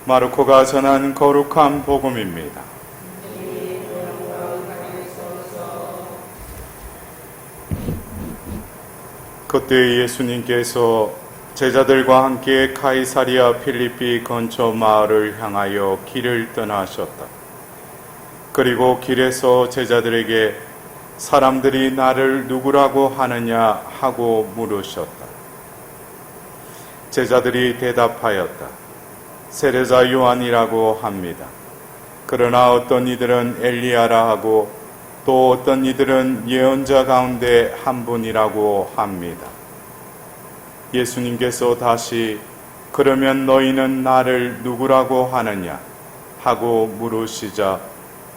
마르코가 전한 거룩한 복음입니다. 그때 예수님께서 제자들과 함께 카이사리아 필리피 근처 마을을 향하여 길을 떠나셨다. 그리고 길에서 제자들에게 사람들이 나를 누구라고 하느냐 하고 물으셨다. 제자들이 대답하였다. 세례자 요한이라고 합니다. 그러나 어떤 이들은 엘리야라 하고 또 어떤 이들은 예언자 가운데 한 분이라고 합니다. 예수님께서 다시 그러면 너희는 나를 누구라고 하느냐 하고 물으시자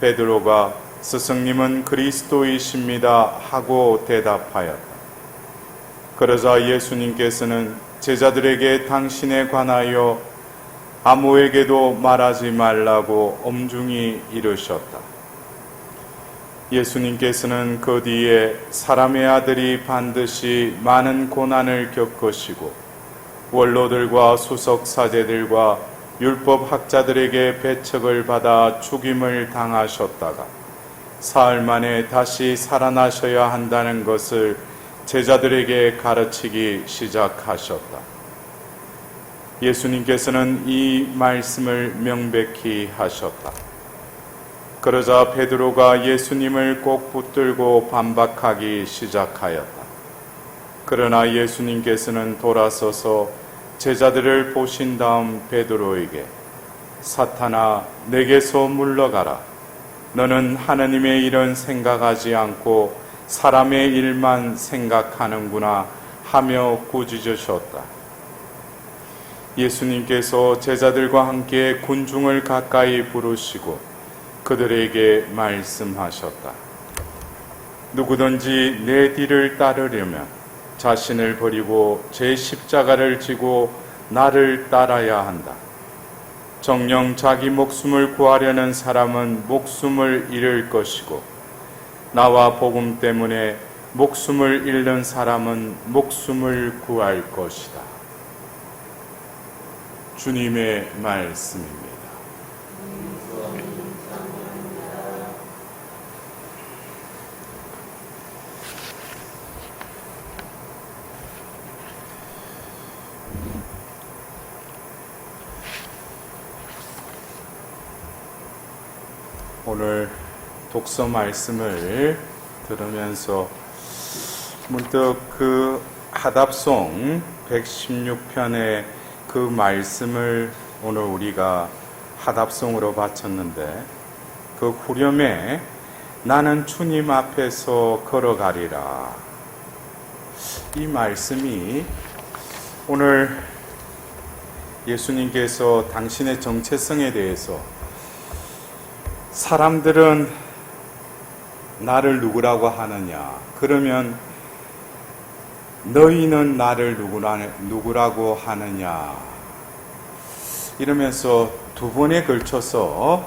베드로가 스승님은 그리스도이십니다 하고 대답하였다. 그러자 예수님께서는 제자들에게 당신에 관하여 아무에게도 말하지 말라고 엄중히 이르셨다. 예수님께서는 그 뒤에 사람의 아들이 반드시 많은 고난을 겪으시고 원로들과 수석 사제들과 율법 학자들에게 배척을 받아 죽임을 당하셨다가 사흘 만에 다시 살아나셔야 한다는 것을 제자들에게 가르치기 시작하셨다. 예수님께서는 이 말씀을 명백히 하셨다. 그러자 베드로가 예수님을 꼭 붙들고 반박하기 시작하였다. 그러나 예수님께서는 돌아서서 제자들을 보신 다음 베드로에게 사탄아 내게서 물러가라. 너는 하나님의 일은 생각하지 않고 사람의 일만 생각하는구나 하며 꾸짖으셨다. 예수님께서 제자들과 함께 군중을 가까이 부르시고 그들에게 말씀하셨다. 누구든지 내 뒤를 따르려면 자신을 버리고 제 십자가를 지고 나를 따라야 한다. 정녕 자기 목숨을 구하려는 사람은 목숨을 잃을 것이고 나와 복음 때문에 목숨을 잃는 사람은 목숨을 구할 것이다. 주님의 말씀입니다. 오늘 독서 말씀을 들으면서 문득 그 하답송 116편의 그 말씀을 오늘 우리가 하답송으로 바쳤는데 그 후렴에 나는 주님 앞에서 걸어가리라. 이 말씀이 오늘 예수님께서 당신의 정체성에 대해서 사람들은 나를 누구라고 하느냐? 그러면 너희는 나를 누구라고 하느냐? 이러면서 두 번에 걸쳐서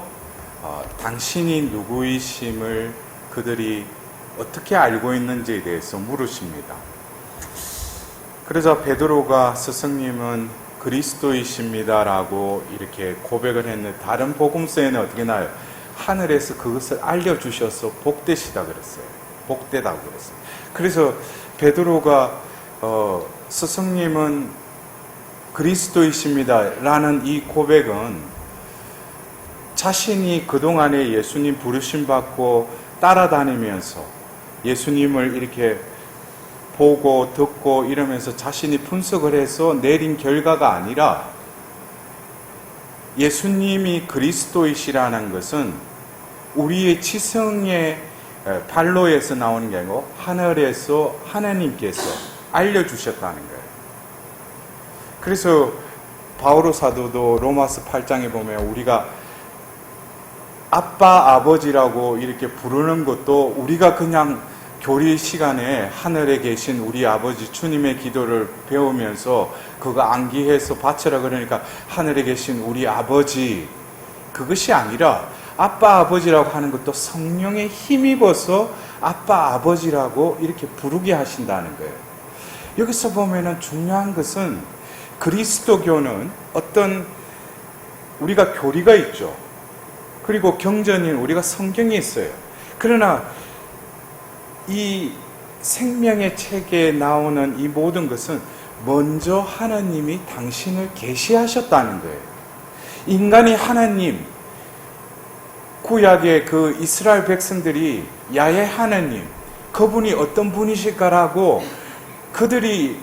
당신이 누구이심을 그들이 어떻게 알고 있는지에 대해서 물으십니다. 그러자 베드로가 스승님은 그리스도이십니다라고 이렇게 고백을 했는데 다른 복음서에는 어떻게 나와요? 하늘에서 그것을 알려주셔서 복되시다 그랬어요. 복되다고 그랬어요. 그래서 베드로가 스승님은 그리스도이십니다 라는 이 고백은 자신이 그동안에 예수님 부르심 받고 따라다니면서 예수님을 이렇게 보고 듣고 이러면서 자신이 분석을 해서 내린 결과가 아니라 예수님이 그리스도이시라는 것은 우리의 지성의 발로에서 나오는 게 아니고 하늘에서 하나님께서 알려주셨다는 거예요. 그래서 바오로 사도도 로마서 8장에 보면 우리가 아빠, 아버지라고 이렇게 부르는 것도 우리가 그냥 교리 시간에 하늘에 계신 우리 아버지 주님의 기도를 배우면서 그거 암기해서 바쳐라 그러니까 하늘에 계신 우리 아버지 그것이 아니라 아빠 아버지라고 하는 것도 성령에 힘입어서 아빠 아버지라고 이렇게 부르게 하신다는 거예요. 여기서 보면은 중요한 것은 그리스도교는 어떤 우리가 교리가 있죠. 그리고 경전인 우리가 성경이 있어요. 그러나 이 생명의 책에 나오는 이 모든 것은 먼저 하나님이 당신을 계시하셨다는 거예요. 인간이 하나님, 구약의 그 이스라엘 백성들이 야훼 하나님, 그분이 어떤 분이실까라고 그들이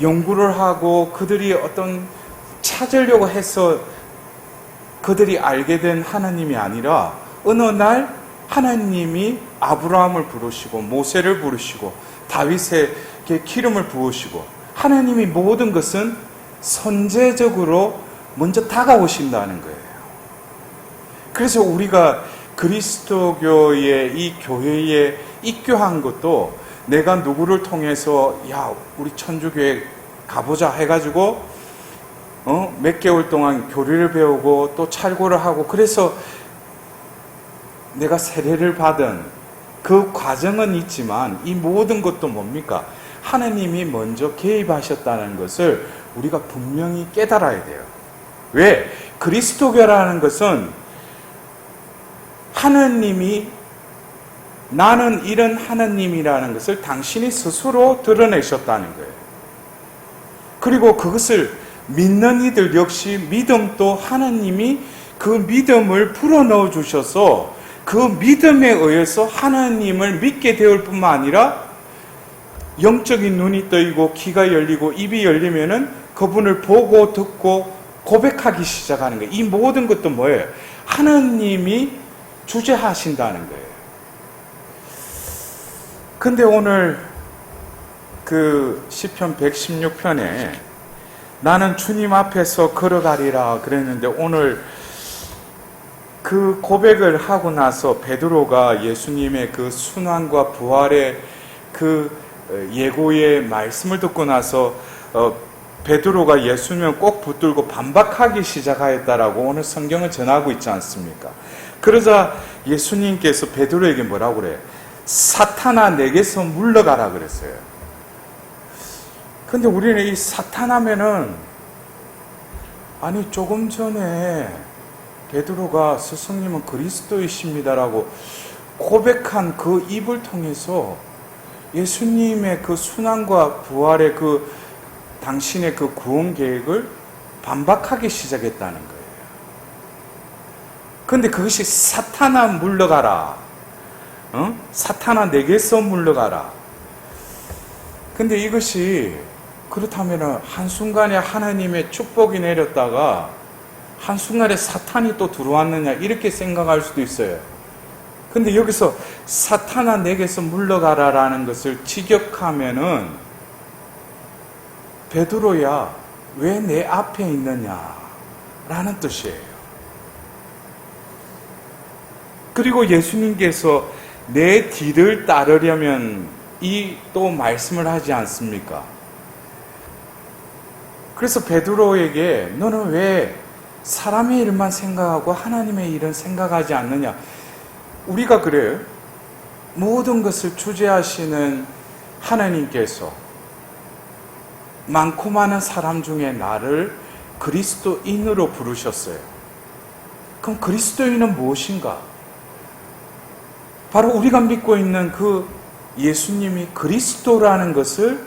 연구를 하고 그들이 어떤 찾으려고 해서 그들이 알게 된 하나님이 아니라 어느 날 하나님이 아브라함을 부르시고 모세를 부르시고 다윗에게 기름을 부으시고 하나님이 모든 것은 선제적으로 먼저 다가오신다는 거예요. 그래서 우리가 그리스도교의 이 교회에 입교한 것도 내가 누구를 통해서 야 우리 천주교회 가보자 해가지고 몇 개월 동안 교리를 배우고 또 찰고를 하고 그래서 내가 세례를 받은 그 과정은 있지만 이 모든 것도 뭡니까? 하나님이 먼저 개입하셨다는 것을 우리가 분명히 깨달아야 돼요. 왜? 그리스도교라는 것은 하나님이 나는 이런 하나님이라는 것을 당신이 스스로 드러내셨다는 거예요. 그리고 그것을 믿는 이들 역시 믿음도 하나님이 그 믿음을 불어넣어 주셔서 그 믿음에 의해서 하나님을 믿게 되올 뿐만 아니라 영적인 눈이 뜨이고 귀가 열리고 입이 열리면은 그분을 보고 듣고 고백하기 시작하는 거예요. 이 모든 것도 뭐예요? 하나님이 주재하신다는 거예요. 근데 오늘 그 시편 116편에 나는 주님 앞에서 걸어가리라 그랬는데 오늘 그 고백을 하고 나서 베드로가 예수님의 그 순환과 부활의 그 예고의 말씀을 듣고 나서 베드로가 예수님을 꼭 붙들고 반박하기 시작하였다라고 오늘 성경을 전하고 있지 않습니까? 그러자 예수님께서 베드로에게 뭐라고 그래요? 사탄아 내게서 물러가라 그랬어요. 근데 우리는 이 사탄 하면은 아니 조금 전에 베드로가 스승님은 그리스도이십니다라고 고백한 그 입을 통해서 예수님의 그 순환과 부활의 그 당신의 그 구원 계획을 반박하기 시작했다는 거예요. 근데 그것이 사탄아 물러가라. 사탄아 내게서 물러가라. 근데 이것이 그렇다면 한순간에 하나님의 축복이 내렸다가 한순간에 사탄이 또 들어왔느냐 이렇게 생각할 수도 있어요. 근데 여기서 사탄아 내게서 물러가라라는 것을 직역하면은 베드로야 왜 내 앞에 있느냐라는 뜻이에요. 그리고 예수님께서 내 뒤를 따르려면 이 또 말씀을 하지 않습니까? 그래서 베드로에게 너는 왜 사람의 일만 생각하고 하나님의 일은 생각하지 않느냐? 우리가 그래요. 모든 것을 주재하시는 하나님께서 많고 많은 사람 중에 나를 그리스도인으로 부르셨어요. 그럼 그리스도인은 무엇인가? 바로 우리가 믿고 있는 그 예수님이 그리스도라는 것을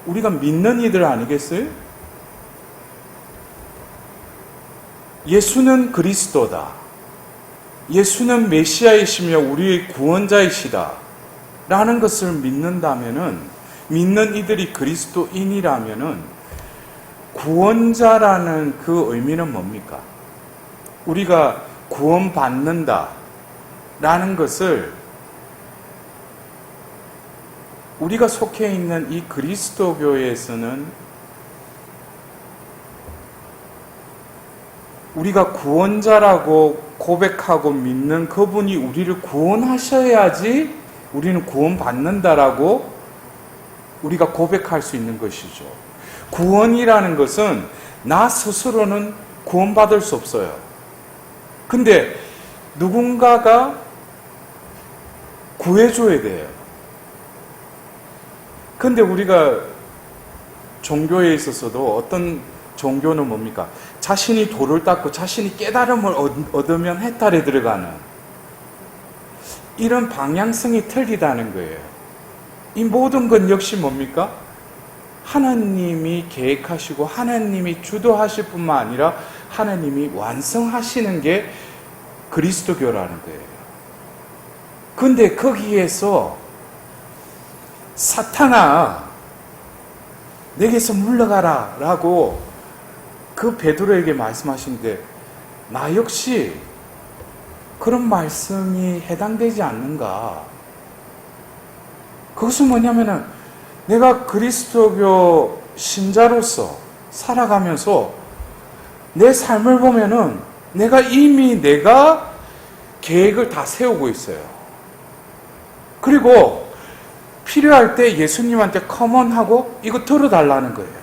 우리가 믿는 이들 아니겠어요? 예수는 그리스도다. 예수는 메시아이시며 우리의 구원자이시다. 라는 것을 믿는다면은, 믿는 이들이 그리스도인이라면은, 구원자라는 그 의미는 뭡니까? 우리가 구원받는다. 라는 것을 우리가 속해 있는 이 그리스도교에서는 우리가 구원자라고 고백하고 믿는 그분이 우리를 구원하셔야지 우리는 구원받는다라고 우리가 고백할 수 있는 것이죠. 구원이라는 것은 나 스스로는 구원받을 수 없어요. 근데 누군가가 구해줘야 돼요. 근데 우리가 종교에 있어서도 어떤 종교는 뭡니까? 자신이 돌을 닦고 자신이 깨달음을 얻으면 해탈에 들어가는 이런 방향성이 틀리다는 거예요. 이 모든 것 역시 뭡니까? 하나님이 계획하시고 하나님이 주도하실 뿐만 아니라 하나님이 완성하시는 게 그리스도교라는 거예요. 근데 거기에서 사탄아 내게서 물러가라 라고 그 베드로에게 말씀하시는데 나 역시 그런 말씀이 해당되지 않는가? 그것은 뭐냐면은 내가 그리스도교 신자로서 살아가면서 내 삶을 보면은 내가 계획을 다 세우고 있어요. 그리고 필요할 때 예수님한테 컴온하고 이거 들어달라는 거예요.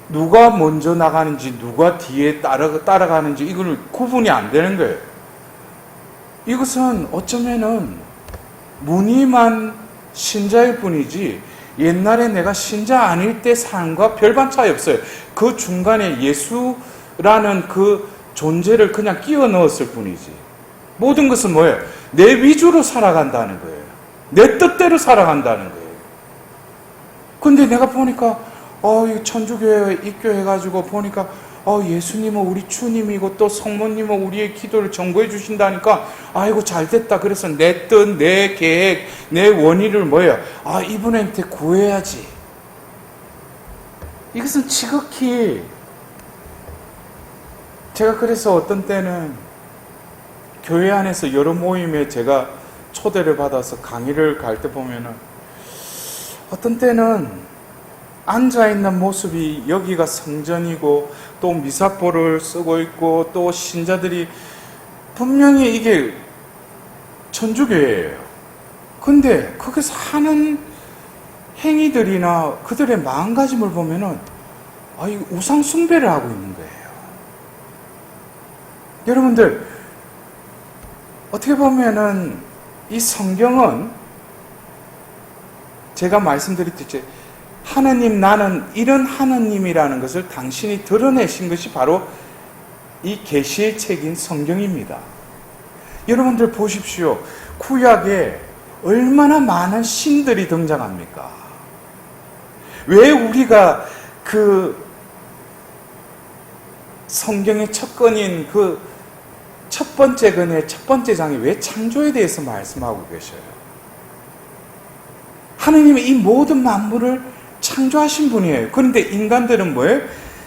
누가 먼저 나가는지 누가 뒤에 따라가는지 이거는 구분이 안 되는 거예요. 이것은 어쩌면은 무늬만 신자일 뿐이지 옛날에 내가 신자 아닐 때 삶과 별반 차이 없어요. 그 중간에 예수라는 그 존재를 그냥 끼워 넣었을 뿐이지. 모든 것은 뭐예요? 내 위주로 살아간다는 거예요. 내 뜻대로 살아간다는 거예요. 근데 내가 보니까 이 천주교회 입교해가지고 보니까 예수님은 우리 주님이고 또 성모님은 우리의 기도를 전거해 주신다니까 아이고 잘됐다. 그래서 내 뜻, 내 계획, 내 원의를 뭐예요? 이분한테 구해야지. 이것은 지극히 제가 그래서 어떤 때는 교회 안에서 여러 모임에 제가 초대를 받아서 강의를 갈 때 보면은 어떤 때는 앉아있는 모습이 여기가 성전이고 또 미사포를 쓰고 있고 또 신자들이 분명히 이게 천주교회예요. 근데 거기서 하는 행위들이나 그들의 마음가짐을 보면은 우상 숭배를 하고 있는 거예요. 여러분들 어떻게 보면은 이 성경은 제가 말씀드렸듯이 하나님 나는 이런 하나님이라는 것을 당신이 드러내신 것이 바로 이 계시의 책인 성경입니다. 여러분들 보십시오. 구약에 얼마나 많은 신들이 등장합니까? 왜 우리가 그 성경의 첫 건인 그 첫 번째 건의 첫 번째 장이 왜 창조에 대해서 말씀하고 계셔요? 하나님이 이 모든 만물을 창조하신 분이에요. 그런데 인간들은 뭐예요?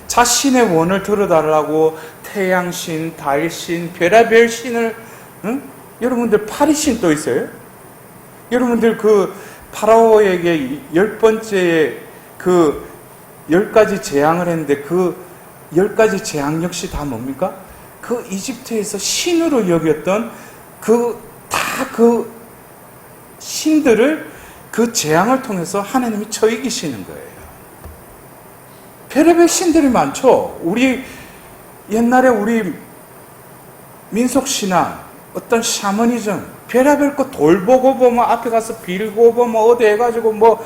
자신의 원을 들어달라고 태양신, 달신, 별의별 신을 여러분들 파리신 또 있어요? 여러분들 그 파라오에게 10번째 그 10가지 재앙을 했는데 그 10가지 재앙 역시 다 뭡니까? 그 이집트에서 신으로 여겼던 그 신들을 그 재앙을 통해서 하나님이 쳐 이기시는 거예요. 별의별 신들이 많죠. 옛날에 우리 민속신앙, 어떤 샤머니즘, 별의별 거 돌 보고 보면 앞에 가서 빌고 보면 어디 해가지고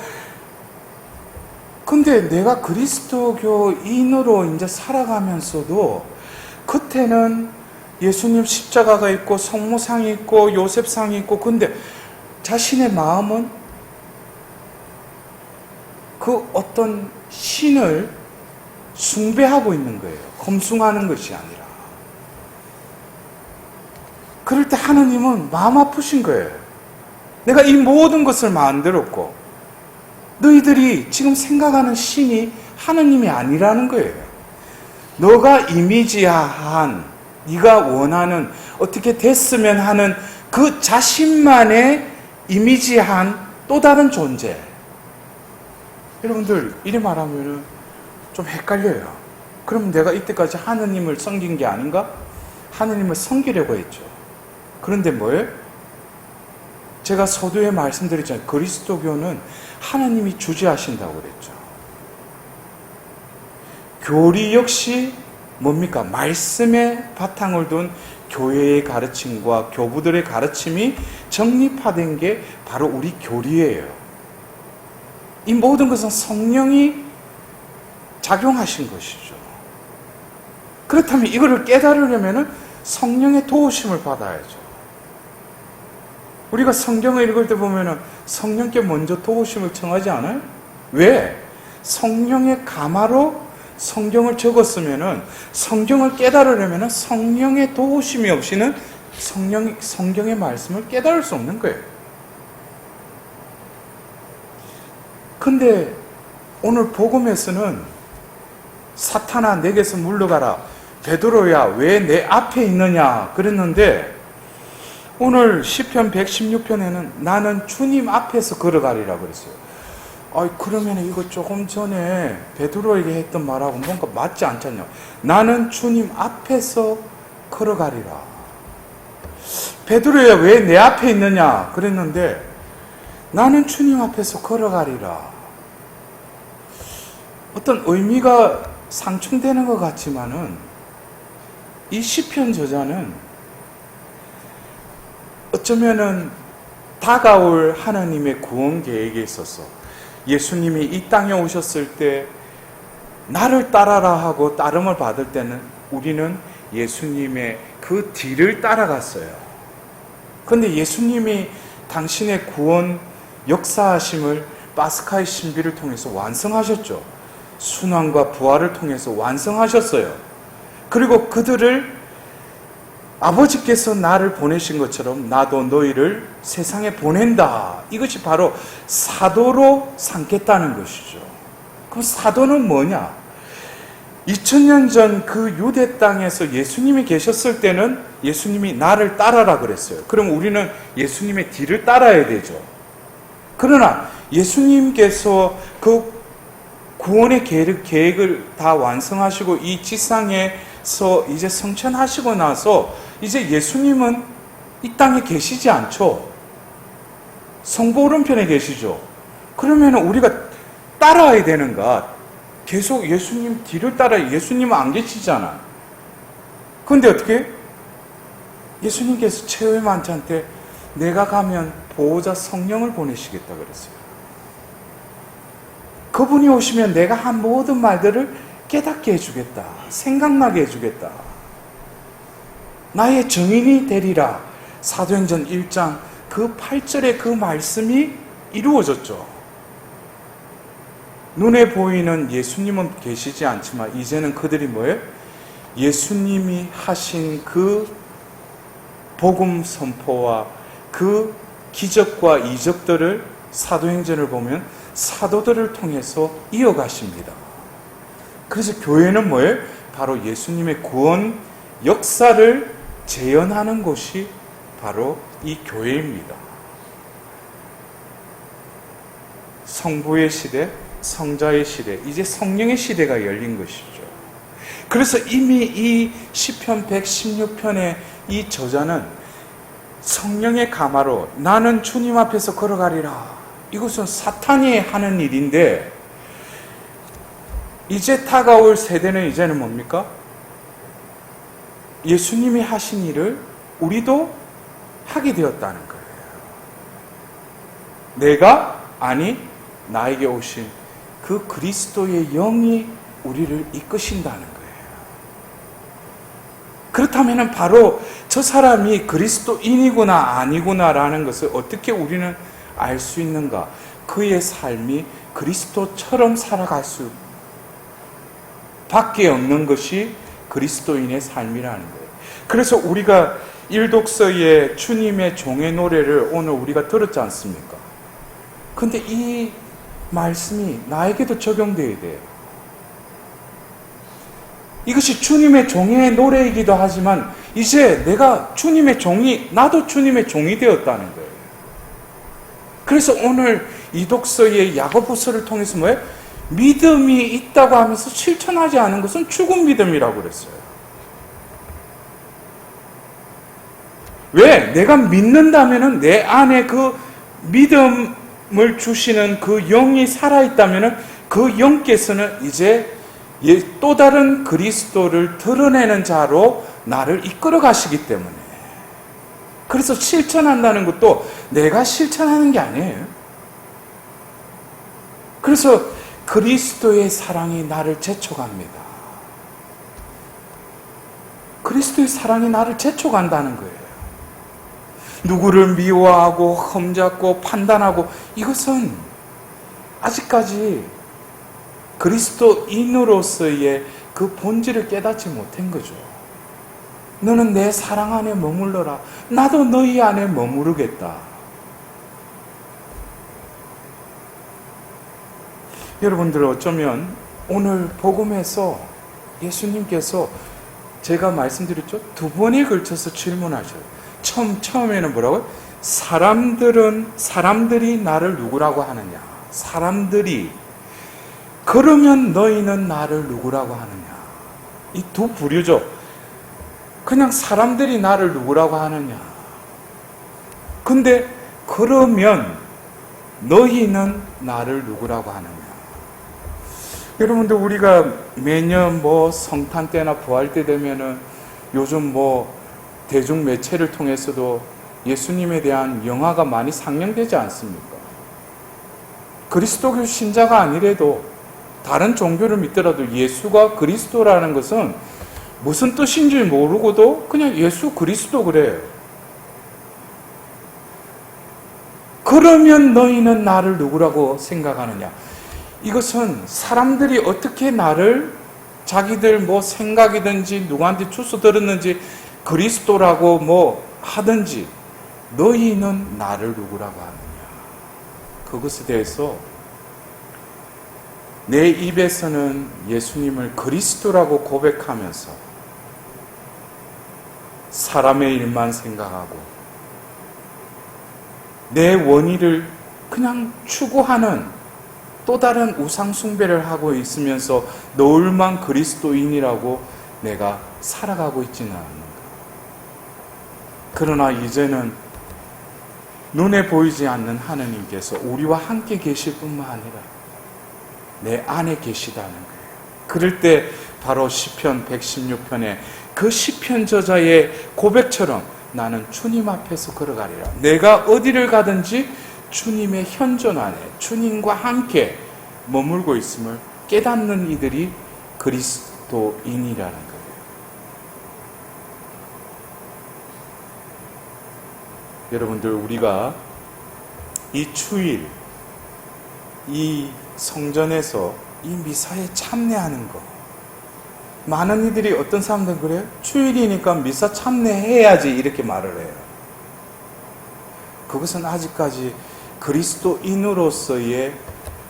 근데 내가 그리스도교인으로 이제 살아가면서도 겉에는 예수님 십자가가 있고 성모상이 있고 요셉상이 있고 근데 자신의 마음은 그 어떤 신을 숭배하고 있는 거예요. 검숭하는 것이 아니라. 그럴 때 하나님은 마음 아프신 거예요. 내가 이 모든 것을 만들었고 너희들이 지금 생각하는 신이 하나님이 아니라는 거예요. 너가 이미지한 네가 원하는 어떻게 됐으면 하는 그 자신만의 이미지한 또 다른 존재. 여러분들 이리 말하면 좀 헷갈려요. 그럼 내가 이때까지 하느님을 섬긴 게 아닌가? 하느님을 섬기려고 했죠. 그런데 뭐예요? 제가 서두에 말씀드렸잖아요. 그리스도교는 하나님이 주재하신다고 그랬죠. 교리 역시 뭡니까? 말씀에 바탕을 둔 교회의 가르침과 교부들의 가르침이 정립화된 게 바로 우리 교리예요. 이 모든 것은 성령이 작용하신 것이죠. 그렇다면 이거를 깨달으려면 성령의 도우심을 받아야죠. 우리가 성경을 읽을 때 보면 성령께 먼저 도우심을 청하지 않아요? 왜? 성령의 가마로 성경을 적었으면 성경을 깨달으려면 성령의 도우심이 없이는 성경의 말씀을 깨달을 수 없는 거예요. 근데 오늘 복음에서는 사탄아 내게서 물러가라, 베드로야 왜 내 앞에 있느냐 그랬는데, 오늘 시편 116편에는 나는 주님 앞에서 걸어가리라 그랬어요. 그러면 이거 조금 전에 베드로에게 했던 말하고 뭔가 맞지 않잖냐. 나는 주님 앞에서 걸어가리라. 베드로야 왜 내 앞에 있느냐 그랬는데, 나는 주님 앞에서 걸어가리라. 어떤 의미가 상충되는 것 같지만은 이 시편 저자는 어쩌면은 다가올 하나님의 구원 계획에 있어서 예수님이 이 땅에 오셨을 때 나를 따라라 하고 따름을 받을 때는 우리는 예수님의 그 뒤를 따라갔어요. 그런데 예수님이 당신의 구원 역사하심을 파스카의 신비를 통해서 완성하셨죠. 순환과 부활을 통해서 완성하셨어요. 그리고 그들을 아버지께서 나를 보내신 것처럼 나도 너희를 세상에 보낸다. 이것이 바로 사도로 삼겠다는 것이죠. 그럼 사도는 뭐냐? 2000년 전 그 유대 땅에서 예수님이 계셨을 때는 예수님이 나를 따라라 그랬어요. 그럼 우리는 예수님의 뒤를 따라야 되죠. 그러나 예수님께서 그 구원의 계획을 다 완성하시고 이 지상에서 이제 성천하시고 나서 이제 예수님은 이 땅에 계시지 않죠. 성부 오른편에 계시죠. 그러면 우리가 따라야 되는가? 계속 예수님 뒤를 따라. 예수님은 안 계시잖아. 그런데 어떻게? 예수님께서 최후의 만찬 때 내가 가면 보호자 성령을 보내시겠다 그랬어요. 그분이 오시면 내가 한 모든 말들을 깨닫게 해주겠다. 생각나게 해주겠다. 나의 증인이 되리라. 사도행전 1장 그 8절의 그 말씀이 이루어졌죠. 눈에 보이는 예수님은 계시지 않지만 이제는 그들이 뭐예요? 예수님이 하신 그 복음 선포와 그 기적과 이적들을 사도행전을 보면 사도들을 통해서 이어가십니다. 그래서 교회는 뭐예요? 바로 예수님의 구원 역사를 재현하는 곳이 바로 이 교회입니다. 성부의 시대, 성자의 시대, 이제 성령의 시대가 열린 것이죠. 그래서 이미 이 시편 116편의 이 저자는 성령의 가마로 나는 주님 앞에서 걸어가리라. 이것은 사탄이 하는 일인데, 이제 다가올 세대는 이제는 뭡니까? 예수님이 하신 일을 우리도 하게 되었다는 거예요. 내가 아니 나에게 오신 그 그리스도의 영이 우리를 이끄신다는 거예요. 그렇다면 바로 저 사람이 그리스도인이구나 아니구나라는 것을 어떻게 우리는 알 수 있는가? 그의 삶이 그리스도처럼 살아갈 수 밖에 없는 것이 그리스도인의 삶이라는 거예요. 그래서 우리가 일독서의 주님의 종의 노래를 오늘 우리가 들었지 않습니까? 근데 이 말씀이 나에게도 적용되어야 돼요. 이것이 주님의 종의 노래이기도 하지만 이제 내가 주님의 종이, 나도 주님의 종이 되었다는 거예요. 그래서 오늘 이 독서의 야고보서를 통해서 뭐예요? 믿음이 있다고 하면서 실천하지 않은 것은 죽은 믿음이라고 그랬어요. 왜? 내가 믿는다면은 내 안에 그 믿음을 주시는 그 영이 살아있다면은 그 영께서는 이제 또 다른 그리스도를 드러내는 자로 나를 이끌어 가시기 때문에. 그래서 실천한다는 것도 내가 실천하는 게 아니에요. 그래서 그리스도의 사랑이 나를 재촉합니다. 그리스도의 사랑이 나를 재촉한다는 거예요. 누구를 미워하고 험잡고 판단하고, 이것은 아직까지 그리스도인으로서의 그 본질을 깨닫지 못한 거죠. 너는 내 사랑 안에 머물러라. 나도 너희 안에 머무르겠다. 여러분들, 어쩌면 오늘 복음에서 예수님께서 제가 말씀드렸죠? 2번에 걸쳐서 질문하셔요. 처음에는 뭐라고요? 사람들이 나를 누구라고 하느냐? 사람들이. 그러면 너희는 나를 누구라고 하느냐? 이 두 부류죠. 그냥 사람들이 나를 누구라고 하느냐? 근데 그러면 너희는 나를 누구라고 하느냐? 여러분들, 우리가 매년 성탄 때나 부활 때 되면은 요즘 대중 매체를 통해서도 예수님에 대한 영화가 많이 상영되지 않습니까? 그리스도교 신자가 아니래도, 다른 종교를 믿더라도 예수가 그리스도라는 것은 무슨 뜻인지 모르고도 그냥 예수 그리스도 그래요. 그러면 너희는 나를 누구라고 생각하느냐? 이것은 사람들이 어떻게 나를, 자기들 생각이든지 누구한테 주워 들었는지 그리스도라고 하든지, 너희는 나를 누구라고 하느냐? 그것에 대해서 내 입에서는 예수님을 그리스도라고 고백하면서 사람의 일만 생각하고 내 원의를 그냥 추구하는 또 다른 우상 숭배를 하고 있으면서 너울만 그리스도인이라고 내가 살아가고 있지는 않는가. 그러나 이제는 눈에 보이지 않는 하느님께서 우리와 함께 계실 뿐만 아니라 내 안에 계시다는 거예요. 그럴 때 바로 시편 116편에 그 시편 저자의 고백처럼 나는 주님 앞에서 걸어가리라. 내가 어디를 가든지 주님의 현존 안에 주님과 함께 머물고 있음을 깨닫는 이들이 그리스도인이라는 거예요. 여러분들, 우리가 이 주일, 이 성전에서 이 미사에 참여하는 것, 많은 이들이, 어떤 사람들은 그래요? 주일이니까 미사 참여해야지 이렇게 말을 해요. 그것은 아직까지 그리스도인으로서의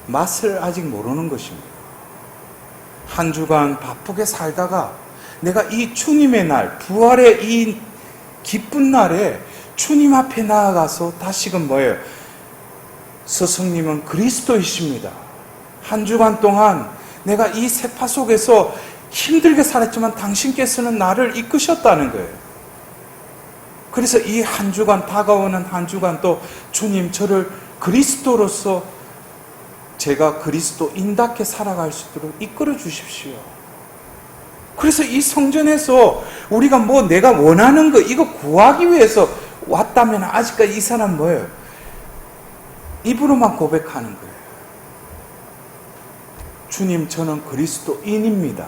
맛을 아직 모르는 것입니다. 한 주간 바쁘게 살다가 내가 이 주님의 날, 부활의 이 기쁜 날에 주님 앞에 나아가서 다시금 뭐예요? 스승님은 그리스도이십니다. 한 주간 동안 내가 이 세파 속에서 힘들게 살았지만 당신께서는 나를 이끄셨다는 거예요. 그래서 이 한 주간, 다가오는 한 주간 또 주님, 저를 그리스도로서 제가 그리스도인답게 살아갈 수 있도록 이끌어 주십시오. 그래서 이 성전에서 우리가 내가 원하는 거 이거 구하기 위해서 왔다면 아직까지 이 사람 뭐예요? 입으로만 고백하는 거예요. 주님, 저는 그리스도인입니다.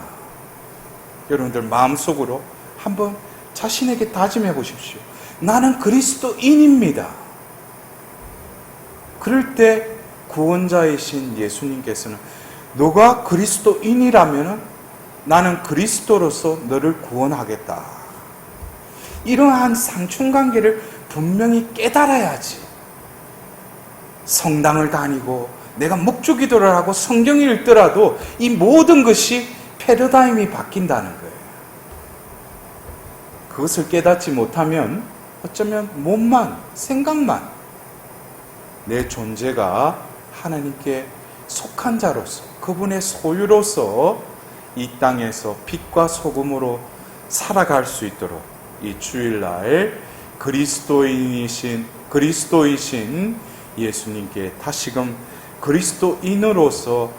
여러분들 마음속으로 한번 자신에게 다짐해 보십시오. 나는 그리스도인입니다. 그럴 때 구원자이신 예수님께서는 너가 그리스도인이라면 나는 그리스도로서 너를 구원하겠다. 이러한 상충관계를 분명히 깨달아야지 성당을 다니고 내가 묵주기도를 하고 성경을 읽더라도 이 모든 것이 패러다임이 바뀐다는 거예요. 그것을 깨닫지 못하면 어쩌면 몸만, 생각만 내 존재가 하나님께 속한 자로서, 그분의 소유로서 이 땅에서 빛과 소금으로 살아갈 수 있도록 이 주일날 그리스도이신 예수님께 다시금 그리스도인으로서